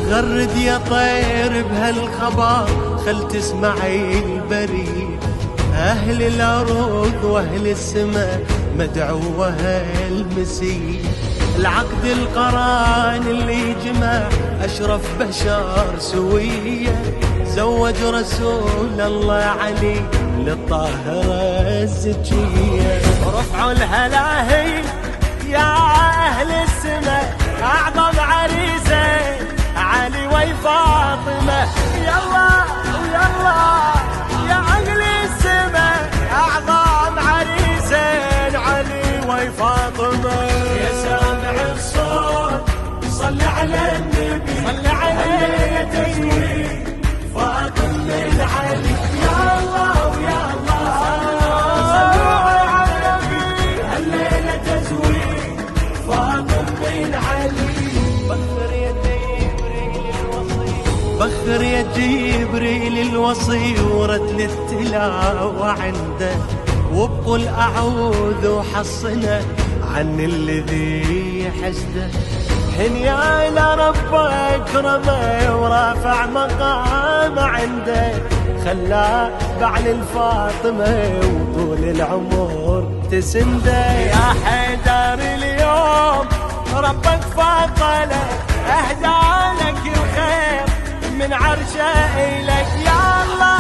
غرد يا طير بهالخبر خل تسمعي البريد، أهل الأرض وأهل السماء مدعوها المسيح. العقد القران اللي جمع أشرف بشر سوية، زوج رسول الله علي للطاهرة الزكية. رفعوا الهلاهي يا أهل السماء، أعظم عريسة علي وفاطمة. يلا ويلا يا أهل السماء، أعظم عريسين علي وفاطمة. يا سامع الصوت صل على النبي، صل عليه تزويد فاطمة علي. يا الله ويا الله صلوا على النبي، الليلة تزويد فاطمة علي. بخر يا جبريل الوصي ورتل التلاوة عنده، وبقول أعوذ وحصنه عن الذي حسده. حنيا إلى رب أكرمه ورافع مقام عنده، خلاه بعل الفاطمة وطول العمر تسنده. يا حيدر اليوم ربك فضلك، أهدى لك الخير من عرشه إليك. يا الله